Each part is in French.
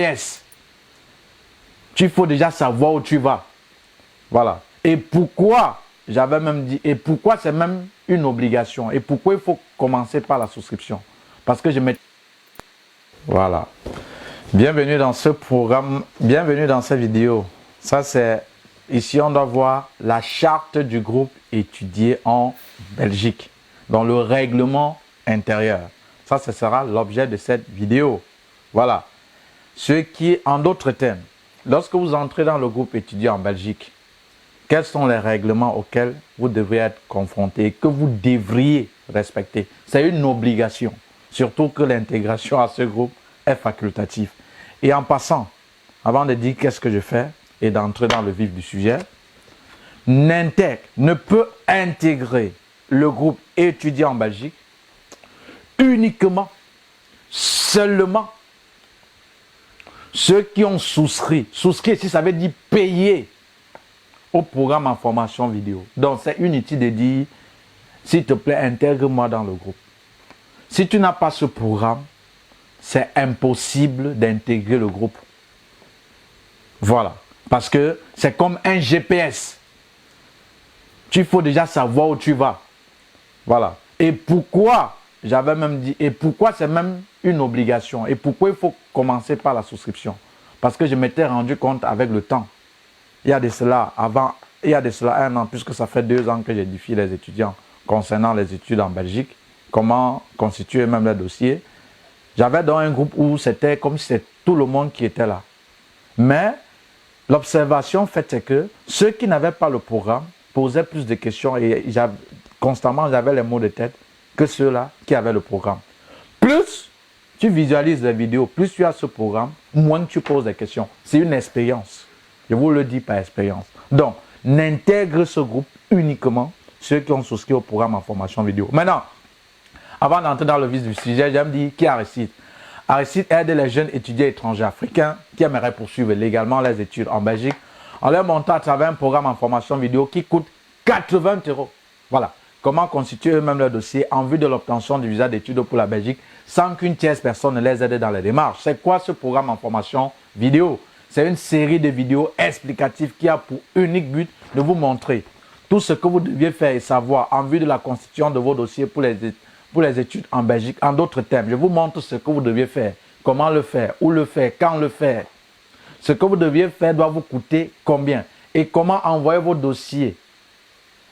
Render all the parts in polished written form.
Yes. Il faut déjà savoir où tu vas. Voilà. Et pourquoi, j'avais même dit, et pourquoi c'est même une obligation. Et pourquoi il faut commencer par la souscription. Parce que je mets... Voilà. Bienvenue dans ce programme, bienvenue dans cette vidéo. Ça c'est, ici on doit voir la charte du groupe étudié en Belgique. Dans le règlement intérieur. Ça, ce sera l'objet de cette vidéo. Voilà. Ce qui, en d'autres termes, lorsque vous entrez dans le groupe étudié en Belgique, quels sont les règlements auxquels vous devez être confronté et que vous devriez respecter? C'est une obligation, surtout que l'intégration à ce groupe est facultative. Et en passant, avant de dire qu'est-ce que je fais et d'entrer dans le vif du sujet, ne peut intégrer le groupe étudié en Belgique uniquement, seulement, ceux qui ont souscrit ici, ça veut dire payer au programme en formation vidéo. Donc, c'est inutile de dire, s'il te plaît, intègre-moi dans le groupe. Si tu n'as pas ce programme, c'est impossible d'intégrer le groupe. Voilà. Parce que c'est comme un GPS. Il faut déjà savoir où tu vas. Voilà. Et pourquoi, j'avais même dit, et pourquoi c'est même une obligation. Et pourquoi il faut commencer par la souscription. Parce que je m'étais rendu compte avec le temps. Il y a de cela, il y a de cela 1 an, puisque ça fait 2 ans que j'édifie les étudiants concernant les études en Belgique, comment constituer même le dossier. J'avais dans un groupe où c'était comme si c'était tout le monde qui était là. Mais l'observation faite, c'est que ceux qui n'avaient pas le programme posaient plus de questions et constamment j'avais les mots de tête que ceux-là qui avaient le programme. Plus tu visualises les vidéos, plus tu as ce programme, moins tu poses des questions. C'est une expérience. Je vous le dis par expérience. Donc, n'intègre ce groupe uniquement ceux qui ont souscrit au programme en formation vidéo. Maintenant, avant d'entrer dans le vif du sujet, j'aime dire qui est Aristide. Aristide aide les jeunes étudiants étrangers africains qui aimeraient poursuivre légalement les études en Belgique en leur montrant à travers un programme en formation vidéo qui coûte 80 €. Voilà. Comment constituer eux-mêmes leur dossier en vue de l'obtention du visa d'études pour la Belgique sans qu'une tierce personne ne les aide dans les démarches. C'est quoi ce programme en formation vidéo? C'est une série de vidéos explicatives qui a pour unique but de vous montrer tout ce que vous deviez faire et savoir en vue de la constitution de vos dossiers pour les études en Belgique. En d'autres termes, je vous montre ce que vous deviez faire, comment le faire, où le faire, quand le faire. Ce que vous deviez faire doit vous coûter combien et comment envoyer vos dossiers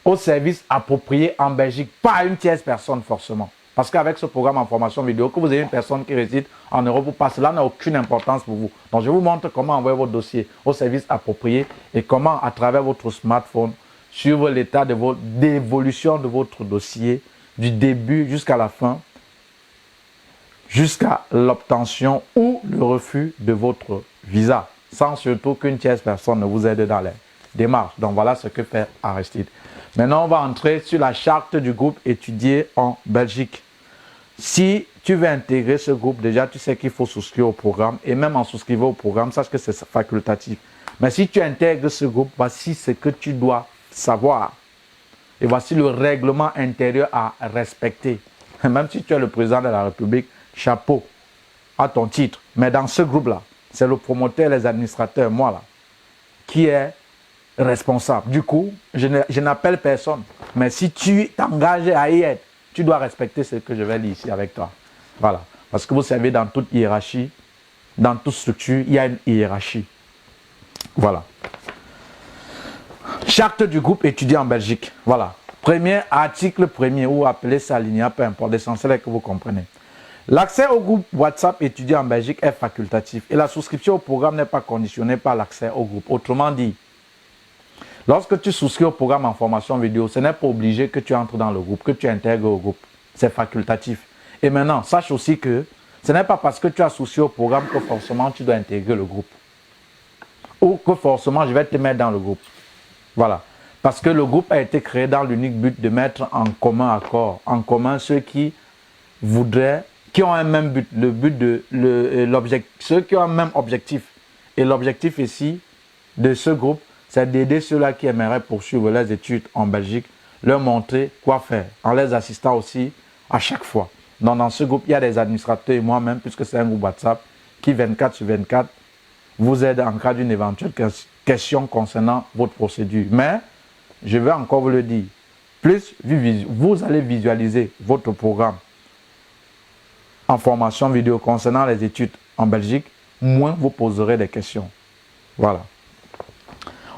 au service approprié en Belgique, pas à une tierce personne forcément. Parce qu'avec ce programme en formation vidéo, que vous ayez une personne qui réside en Europe ou pas, cela n'a aucune importance pour vous. Donc je vous montre comment envoyer votre dossier au service approprié et comment à travers votre smartphone suivre l'état d'évolution de votre dossier du début jusqu'à la fin, jusqu'à l'obtention ou le refus de votre visa, sans surtout qu'une tierce personne ne vous aide dans les démarches. Donc voilà ce que fait Aristide. Maintenant, on va entrer sur la charte du groupe étudié en Belgique. Si tu veux intégrer ce groupe, déjà, tu sais qu'il faut souscrire au programme. Et même en souscrivant au programme, sache que c'est facultatif. Mais si tu intègres ce groupe, voici ce que tu dois savoir. Et voici le règlement intérieur à respecter. Même si tu es le président de la République, chapeau à ton titre. Mais dans ce groupe-là, c'est le promoteur, les administrateurs, moi là, qui est responsable. Du coup, je n'appelle personne. Mais si tu t'engages à y être, tu dois respecter ce que je vais dire ici avec toi. Voilà. Parce que vous savez, dans toute hiérarchie, dans toute structure, il y a une hiérarchie. Voilà. Charte du groupe étudié en Belgique. Voilà. Premier article premier, ou appelez ça alinéa, peu importe. L'essentiel est que vous comprenez. L'accès au groupe WhatsApp étudié en Belgique est facultatif et la souscription au programme n'est pas conditionnée par l'accès au groupe. Autrement dit, lorsque tu souscris au programme en formation vidéo, ce n'est pas obligé que tu entres dans le groupe, que tu intègres au groupe. C'est facultatif. Et maintenant, sache aussi que ce n'est pas parce que tu as souscrit au programme que forcément tu dois intégrer le groupe. Ou que forcément je vais te mettre dans le groupe. Voilà. Parce que le groupe a été créé dans l'unique but de mettre en commun accord, en commun ceux qui voudraient, qui ont un même but, ceux qui ont un même objectif. Et l'objectif ici de ce groupe, c'est d'aider ceux-là qui aimeraient poursuivre les études en Belgique, leur montrer quoi faire, en les assistant aussi à chaque fois. Donc dans ce groupe, il y a des administrateurs et moi-même, puisque c'est un groupe WhatsApp, qui 24 sur 24 vous aide en cas d'une éventuelle question concernant votre procédure. Mais, je vais encore vous le dire, plus vous allez visualiser votre programme en formation vidéo concernant les études en Belgique, moins vous poserez des questions. Voilà.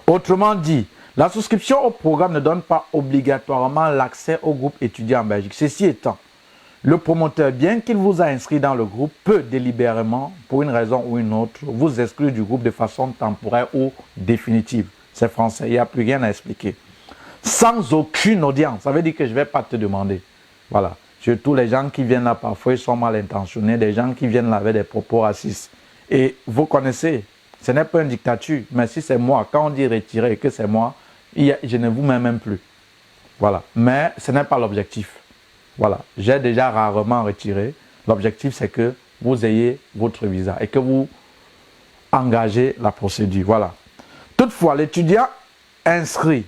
Autrement dit, la souscription au programme ne donne pas obligatoirement l'accès au groupe étudiant en Belgique. Ceci étant, le promoteur, bien qu'il vous a inscrit dans le groupe, peut délibérément, pour une raison ou une autre, vous exclure du groupe de façon temporaire ou définitive. C'est français, il n'y a plus rien à expliquer. Sans aucune audience, ça veut dire que je ne vais pas te demander. Voilà. Surtout les gens qui viennent là, parfois, ils sont mal intentionnés, des gens qui viennent là avec des propos racistes. Et vous connaissez, ce n'est pas une dictature, mais si c'est moi, quand on dit retirer et que c'est moi, je ne vous mets même plus. Voilà. Mais ce n'est pas l'objectif. Voilà, j'ai déjà rarement retiré. L'objectif, c'est que vous ayez votre visa et que vous engagez la procédure. Voilà. Toutefois, l'étudiant inscrit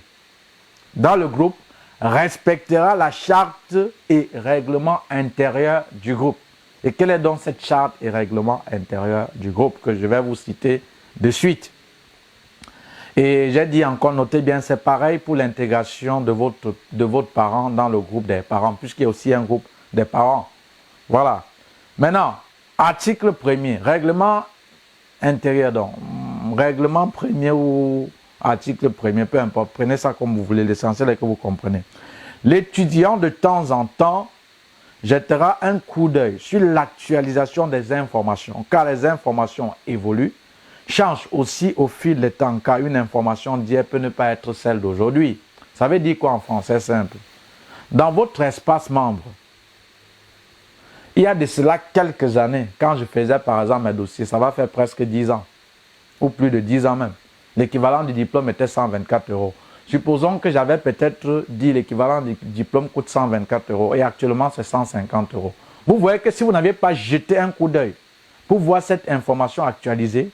dans le groupe respectera la charte et règlement intérieur du groupe. Et quelle est donc cette charte et règlement intérieur du groupe que je vais vous citer de suite? Et j'ai dit encore, notez bien, c'est pareil pour l'intégration de votre parent dans le groupe des parents, puisqu'il y a aussi un groupe des parents. Voilà. Maintenant, article 1er, règlement intérieur, donc, règlement premier ou article 1er, peu importe, prenez ça comme vous voulez, l'essentiel est que vous comprenez. L'étudiant, de temps en temps, jettera un coup d'œil sur l'actualisation des informations, car les informations évoluent, change aussi au fil du temps, car une information d'hier peut ne pas être celle d'aujourd'hui. Ça veut dire quoi en français simple? Dans votre espace membre, il y a de cela quelques années, quand je faisais par exemple mes dossiers, ça va faire presque 10 ans, ou plus de 10 ans même. L'équivalent du diplôme était 124 €. Supposons que j'avais peut-être dit l'équivalent du diplôme coûte 124 € et actuellement c'est 150 €. Vous voyez que si vous n'aviez pas jeté un coup d'œil pour voir cette information actualisée,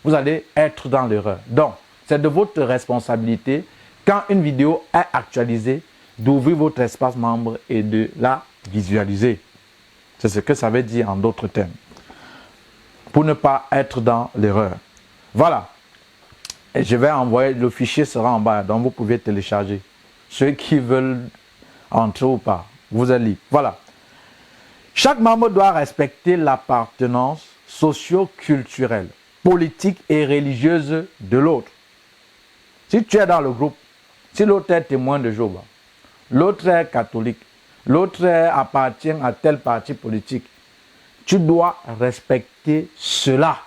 vous allez être dans l'erreur. Donc, c'est de votre responsabilité, quand une vidéo est actualisée, d'ouvrir votre espace membre et de la visualiser. C'est ce que ça veut dire en d'autres termes. Pour ne pas être dans l'erreur. Voilà. Et je vais envoyer, le fichier sera en bas, donc vous pouvez télécharger. Ceux qui veulent entrer ou pas, vous êtes libre. Voilà. Chaque membre doit respecter l'appartenance socio-culturelle, politique et religieuse de l'autre. Si tu es dans le groupe, si l'autre est témoin de Jéhovah, l'autre est catholique, l'autre appartient à tel parti politique, tu dois respecter cela.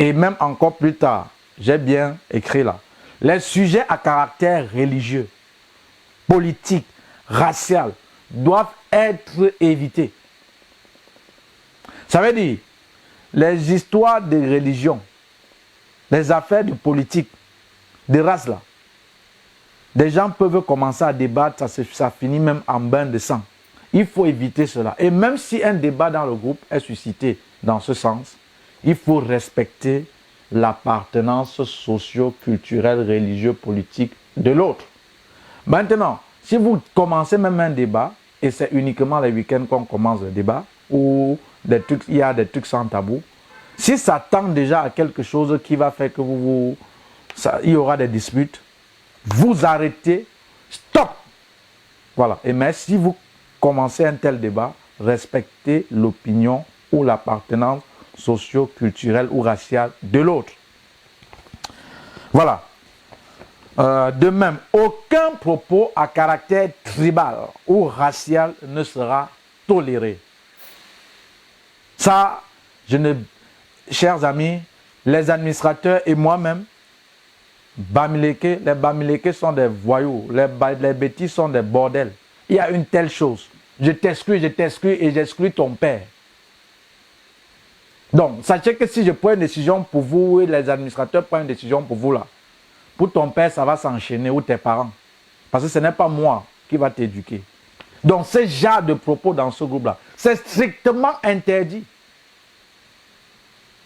Et même encore plus tard, j'ai bien écrit là, les sujets à caractère religieux, politique, racial doivent être évités. Ça veut dire, les histoires de religion, les affaires de politique, de race là, des gens peuvent commencer à débattre, ça finit même en bain de sang. Il faut éviter cela. Et même si un débat dans le groupe est suscité dans ce sens, il faut respecter l'appartenance socio-culturelle, religieuse, politique de l'autre. Maintenant, si vous commencez même un débat, et c'est uniquement les week-ends qu'on commence le débat, ou il y a des trucs sans tabou, si ça tend déjà à quelque chose qui va faire que il y aura des disputes, vous arrêtez, stop. Voilà. Et mais si vous commencez un tel débat, respectez l'opinion ou l'appartenance socio-culturelle ou raciale de l'autre. Voilà. De même, aucun propos à caractère tribal ou racial ne sera toléré. Ça, chers amis, les administrateurs et moi-même, les Bamileke sont des voyous, les bêtises sont des bordels. Il y a une telle chose. Je t'exclus et j'exclus ton père. Donc, sachez que si je prends une décision pour vous et les administrateurs prennent une décision pour vous là, pour ton père, ça va s'enchaîner ou tes parents. Parce que ce n'est pas moi qui va t'éduquer. Donc, ce genre de propos dans ce groupe-là, c'est strictement interdit.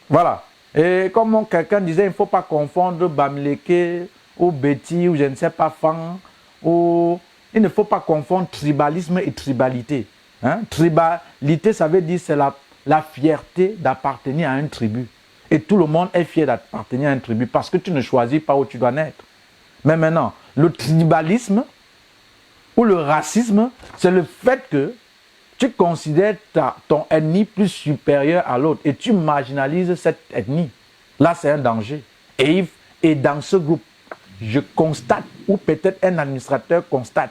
Voilà. Et comme quelqu'un disait, il ne faut pas confondre Bamileke ou Betty ou je ne sais pas, Fan. Il ne faut pas confondre tribalisme et tribalité. Hein? Tribalité, ça veut dire c'est la fierté d'appartenir à une tribu. Et tout le monde est fier d'appartenir à une tribu parce que tu ne choisis pas où tu dois naître. Mais maintenant, le tribalisme ou le racisme, c'est le fait que tu considères ton ethnie plus supérieure à l'autre et tu marginalises cette ethnie. Là, c'est un danger. Et dans ce groupe, je constate, ou peut-être un administrateur constate,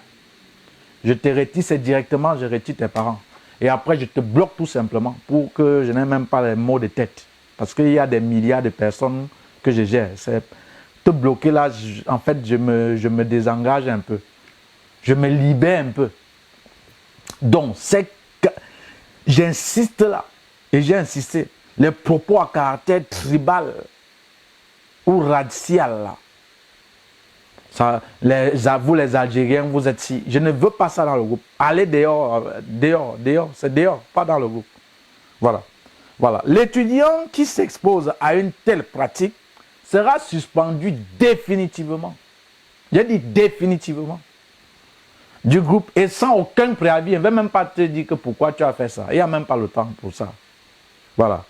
je te retire, c'est directement, je retire tes parents. Et après, je te bloque tout simplement pour que je n'ai même pas les mots de tête. Parce qu'il y a des milliards de personnes que je gère. C'est te bloquer là, en fait, je me désengage un peu. Je me libère un peu. Donc, c'est que j'insiste là, et j'ai insisté, les propos à caractère tribal ou racial là, ça, vous les Algériens, vous êtes si. Je ne veux pas ça dans le groupe. Allez dehors, dehors, c'est dehors, pas dans le groupe. Voilà. Voilà. L'étudiant qui s'expose à une telle pratique sera suspendu définitivement. J'ai dit définitivement. Du groupe et sans aucun préavis. Il ne va même pas te dire que pourquoi tu as fait ça. Il n'y a même pas le temps pour ça. Voilà.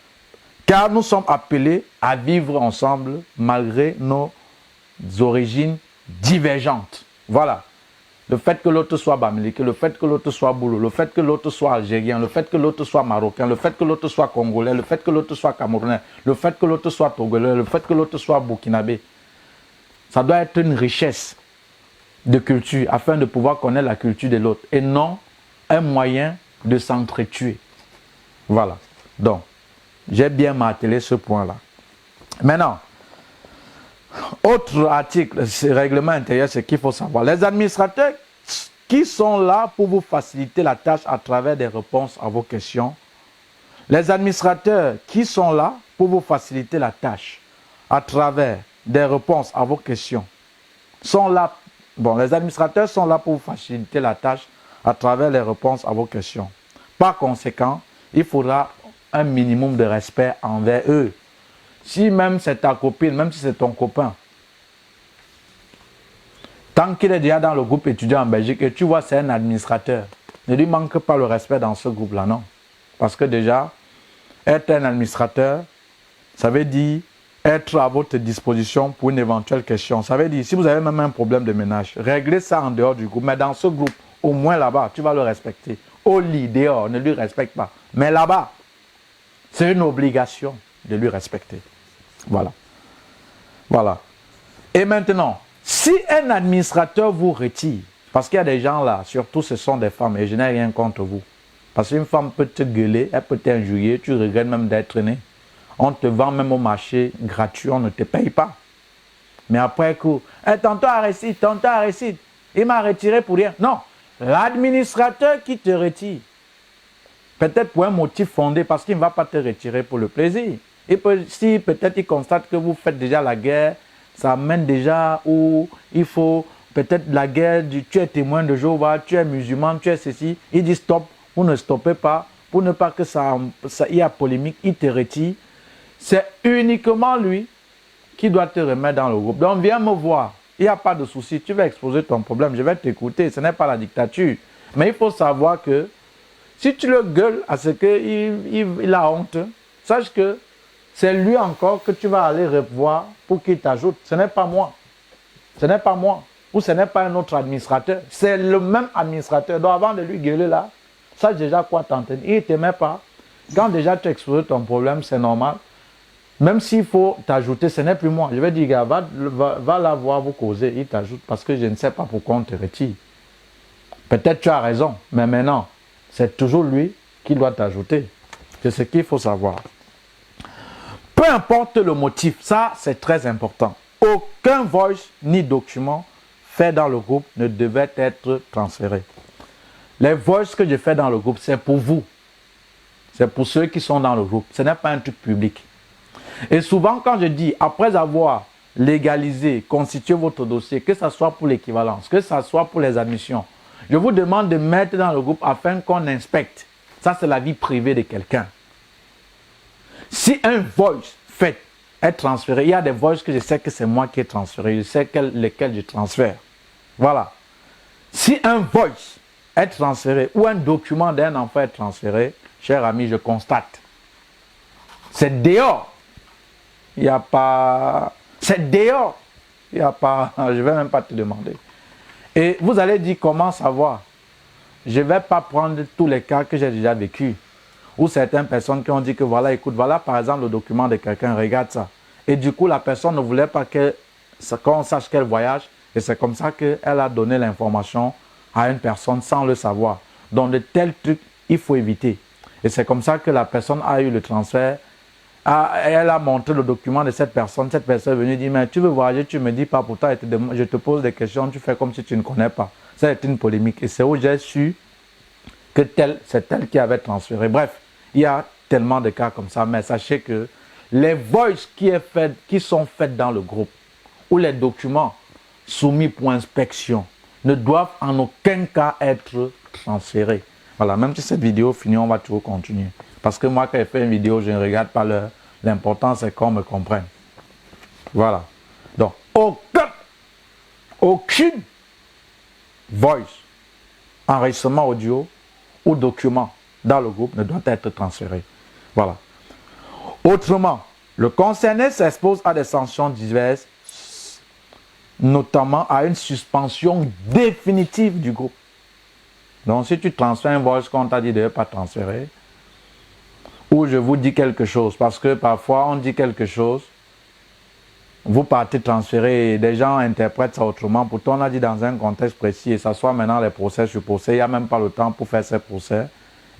Car nous sommes appelés à vivre ensemble malgré nos origines divergentes. Voilà. Le fait que l'autre soit bamileke, le fait que l'autre soit boulot, le fait que l'autre soit algérien, le fait que l'autre soit marocain, le fait que l'autre soit congolais, le fait que l'autre soit camerounais, le fait que l'autre soit togolais, le fait que l'autre soit burkinabé. Ça doit être une richesse de culture afin de pouvoir connaître la culture de l'autre et non un moyen de s'entretuer. Voilà. Donc, j'ai bien martelé ce point-là. Maintenant, autre article, ce règlement intérieur, c'est qu'il faut savoir. Les administrateurs qui sont là pour vous faciliter la tâche à travers des réponses à vos questions. Les administrateurs qui sont là pour vous faciliter la tâche à travers des réponses à vos questions sont là. Bon, les administrateurs sont là pour vous faciliter la tâche à travers les réponses à vos questions. Par conséquent, il faudra un minimum de respect envers eux. Si même c'est ta copine, même si c'est ton copain, tant qu'il est déjà dans le groupe étudiant en Belgique et tu vois c'est un administrateur, ne lui manque pas le respect dans ce groupe-là, non. Parce que déjà, être un administrateur, ça veut dire être à votre disposition pour une éventuelle question. Ça veut dire, si vous avez même un problème de ménage, réglez ça en dehors du groupe. Mais dans ce groupe, au moins là-bas, tu vas le respecter. Au lit, dehors, ne lui respecte pas. Mais là-bas, c'est une obligation de lui respecter. Voilà. Voilà. Et maintenant, si un administrateur vous retire, parce qu'il y a des gens là, surtout ce sont des femmes, et je n'ai rien contre vous. Parce qu'une femme peut te gueuler, elle peut t'injurier, tu regrettes même d'être né. On te vend même au marché gratuit, on ne te paye pas. Mais après coup, hey, tonton Aristide, il m'a retiré pour rien. Non, l'administrateur qui te retire, peut-être pour un motif fondé, parce qu'il ne va pas te retirer pour le plaisir. Et si peut-être il constate que vous faites déjà la guerre, ça amène déjà où il faut peut-être la guerre, tu es témoin de Jéhovah, tu es musulman, tu es ceci, il dit stop, vous ne stoppez pas, pour ne pas que ça y ait polémique, il te retire. C'est uniquement lui qui doit te remettre dans le groupe. Donc viens me voir, il n'y a pas de souci, tu vas exposer ton problème, je vais t'écouter, ce n'est pas la dictature. Mais il faut savoir que si tu le gueules à ce qu'il a honte, sache que c'est lui encore que tu vas aller revoir pour qu'il t'ajoute. Ce n'est pas moi. Ce n'est pas moi. Ou ce n'est pas un autre administrateur. C'est le même administrateur. Donc avant de lui gueuler là, sache déjà quoi t'entendre. Il ne t'aimait pas. Quand déjà tu exposes ton problème, c'est normal. Même s'il faut t'ajouter, ce n'est plus moi. Je vais dire, gars, va là voir, vous causer. Il t'ajoute parce que je ne sais pas pourquoi on te retire. Peut-être tu as raison, mais maintenant, c'est toujours lui qui doit t'ajouter. C'est ce qu'il faut savoir. Peu importe le motif, ça c'est très important. Aucun voice ni document fait dans le groupe ne devait être transféré. Les voices que je fais dans le groupe, c'est pour vous. C'est pour ceux qui sont dans le groupe. Ce n'est pas un truc public. Et souvent, quand je dis, après avoir légalisé, constitué votre dossier, que ce soit pour l'équivalence, que ce soit pour les admissions, je vous demande de mettre dans le groupe afin qu'on inspecte. Ça, c'est la vie privée de quelqu'un. Si un voice fait est transféré, il y a des voices que je sais que c'est moi qui ai transféré, je sais lesquels je transfère. Voilà. Si un voice est transféré ou un document d'un enfant est transféré, cher ami, je constate. C'est dehors. Il n'y a pas... C'est dehors. Il n'y a pas... Je ne vais même pas te demander. Et vous allez dire comment savoir. Je ne vais pas prendre tous les cas que j'ai déjà vécu. Ou certaines personnes qui ont dit que voilà, écoute, voilà par exemple le document de quelqu'un, regarde ça. Et du coup, la personne ne voulait pas qu'on sache qu'elle voyage. Et c'est comme ça qu'elle a donné l'information à une personne sans le savoir. Donc de tels trucs, il faut éviter. Et c'est comme ça que la personne a eu le transfert. Elle a montré le document de cette personne. Cette personne est venue dire, mais tu veux voyager, tu ne me dis pas, pourtant je te pose des questions, tu fais comme si tu ne connais pas. C'est une polémique. Et c'est où j'ai su que c'est elle qui avait transféré. Bref, il y a tellement de cas comme ça, mais sachez que les voices qui sont faites dans le groupe ou les documents soumis pour inspection ne doivent en aucun cas être transférés. Voilà, même si cette vidéo finit, on va toujours continuer. Parce que moi, quand je fais une vidéo, je ne regarde pas l'heure. L'important, c'est qu'on me comprenne. Voilà. Donc, aucune voice, enregistrement audio ou document dans le groupe ne doit être transféré. Voilà. Autrement, le concerné s'expose à des sanctions diverses, notamment à une suspension définitive du groupe. Donc, si tu transfères un voice qu'on t'a dit de ne pas transférer, ou je vous dis quelque chose, parce que parfois on dit quelque chose, vous partez transférer et des gens interprètent ça autrement. Pourtant, on a dit dans un contexte précis et ça soit maintenant les procès sur procès. Il n'y a même pas le temps pour faire ces procès.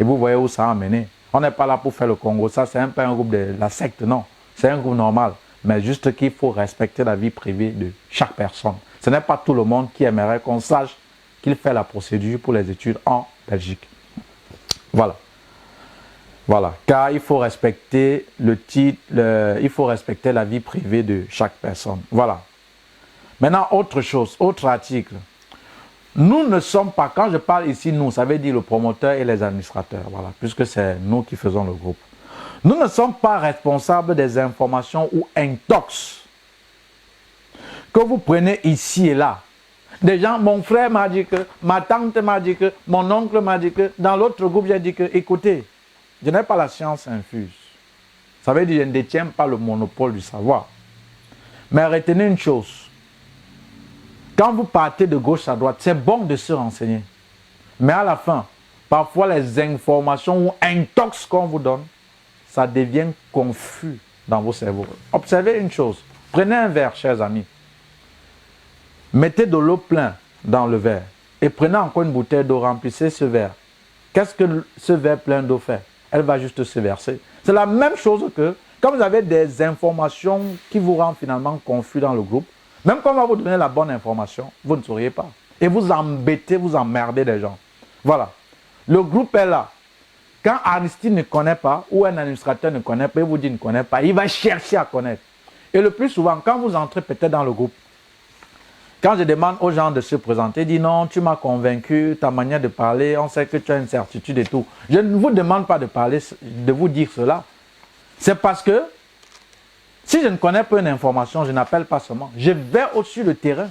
Et vous voyez où ça a mené. On n'est pas là pour faire le Congo. Ça, c'est pas un groupe de la secte, non. C'est un groupe normal. Mais juste qu'il faut respecter la vie privée de chaque personne. Ce n'est pas tout le monde qui aimerait qu'on sache qu'il fait la procédure pour les études en Belgique. Voilà. Voilà, car il faut respecter le titre, il faut respecter la vie privée de chaque personne. Voilà. Maintenant, autre chose, autre article. Nous ne sommes pas, quand je parle ici, nous, ça veut dire le promoteur et les administrateurs, voilà, puisque c'est nous qui faisons le groupe. Nous ne sommes pas responsables des informations ou intox que vous prenez ici et là. Des gens, mon frère m'a dit que, ma tante m'a dit que, mon oncle m'a dit que, dans l'autre groupe, j'ai dit que, écoutez, je n'ai pas la science infuse. Ça veut dire que je ne détiens pas le monopole du savoir. Mais retenez une chose. Quand vous partez de gauche à droite, c'est bon de se renseigner. Mais à la fin, parfois les informations ou intox qu'on vous donne, ça devient confus dans vos cerveaux. Observez une chose. Prenez un verre, chers amis. Mettez de l'eau plein dans le verre. Et prenez encore une bouteille d'eau, remplissez ce verre. Qu'est-ce que ce verre plein d'eau fait? Elle va juste se verser. C'est la même chose que quand vous avez des informations qui vous rendent finalement confus dans le groupe, même quand on va vous donner la bonne information, vous ne sauriez pas. Et vous embêtez, vous emmerdez les gens. Voilà. Le groupe est là. Quand Aristide ne connaît pas, ou un administrateur ne connaît pas, il vous dit ne connaît pas, il va chercher à connaître. Et le plus souvent, quand vous entrez peut-être dans le groupe, quand je demande aux gens de se présenter, dis non, tu m'as convaincu, ta manière de parler, on sait que tu as une certitude et tout. Je ne vous demande pas de parler, de vous dire cela. C'est parce que si je ne connais pas une information, je n'appelle pas seulement. Je vais au-dessus du terrain.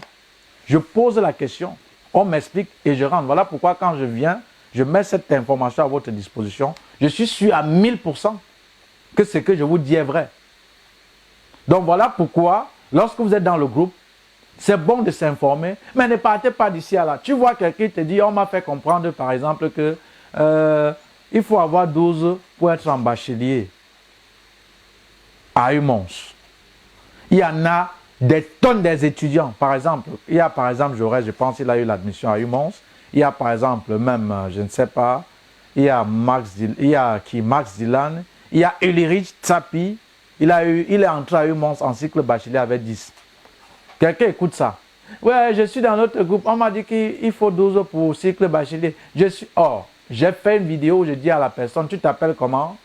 Je pose la question, on m'explique et je rentre. Voilà pourquoi quand je viens, je mets cette information à votre disposition. Je suis sûr à 1000% que ce que je vous dis est vrai. Donc voilà pourquoi, lorsque vous êtes dans le groupe, c'est bon de s'informer, mais ne partez pas d'ici à là. Tu vois quelqu'un qui te dit, on m'a fait comprendre par exemple que il faut avoir 12 pour être en bachelier à Humons. Il y en a des tonnes des étudiants. Par exemple, il y a par exemple Jaurès, je pense qu'il a eu l'admission à Humons. Il y a par exemple même, je ne sais pas, il y a Max Dylan, il y a Ulrich Tsapi, il est entré à Humons en cycle bachelier avec 10. Quelqu'un écoute ça. Ouais, je suis dans notre groupe. On m'a dit qu'il faut 12 pour cycle bachelier. J'ai fait une vidéo où je dis à la personne, tu t'appelles comment?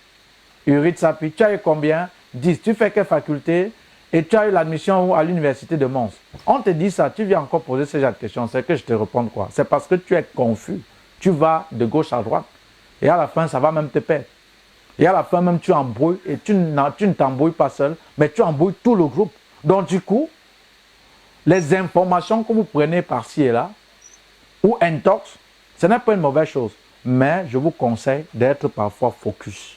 Ulrich Sapi. Tu as eu combien? 10. Tu fais quelle faculté? Et tu as eu l'admission à l'université de Mons. On te dit ça, tu viens encore poser ce genre de questions. C'est que je te réponds quoi? C'est parce que tu es confus. Tu vas de gauche à droite. Et à la fin, ça va même te perdre. Et à la fin, même tu embrouilles. Et tu ne t'embrouilles pas seul, mais tu embrouilles tout le groupe. Donc du coup, les informations que vous prenez par-ci et là, ou intox, ce n'est pas une mauvaise chose. Mais je vous conseille d'être parfois focus.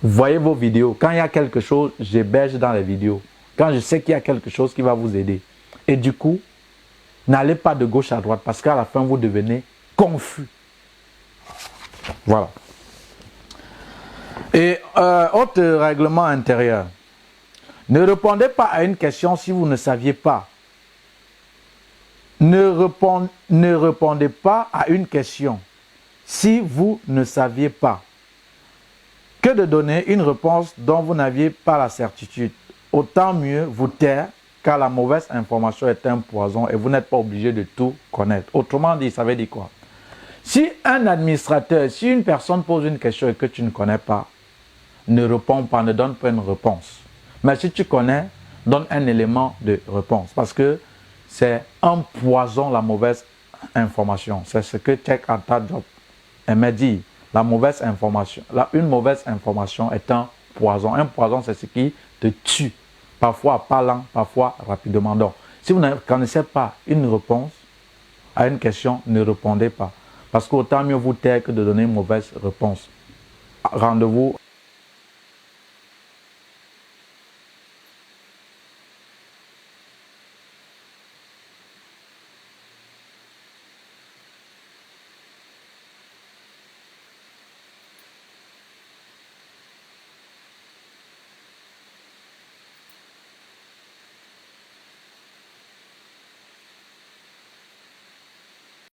voyez vos vidéos. Quand il y a quelque chose, j'héberge dans les vidéos. Quand je sais qu'il y a quelque chose qui va vous aider. Et du coup, n'allez pas de gauche à droite parce qu'à la fin, vous devenez confus. Voilà. Et autre règlement intérieur. Ne répondez pas à une question si vous ne saviez pas. Ne répondez pas à une question si vous ne saviez pas. Que de donner une réponse dont vous n'aviez pas la certitude. Autant mieux vous taire, car la mauvaise information est un poison et vous n'êtes pas obligé de tout connaître. Autrement dit, ça veut dire quoi? Si un administrateur, si une personne pose une question et que tu ne connais pas, ne réponds pas, ne donne pas une réponse. Mais si tu connais, donne un élément de réponse. Parce que c'est un poison, la mauvaise information. C'est ce que Cheikh Anta Diop m'a dit. La mauvaise information, une mauvaise information est un poison. Un poison, c'est ce qui te tue. Parfois parlant, parfois rapidement. Donc, si vous ne connaissez pas une réponse à une question, ne répondez pas. Parce qu'autant mieux vous taire que de donner une mauvaise réponse. Rendez-vous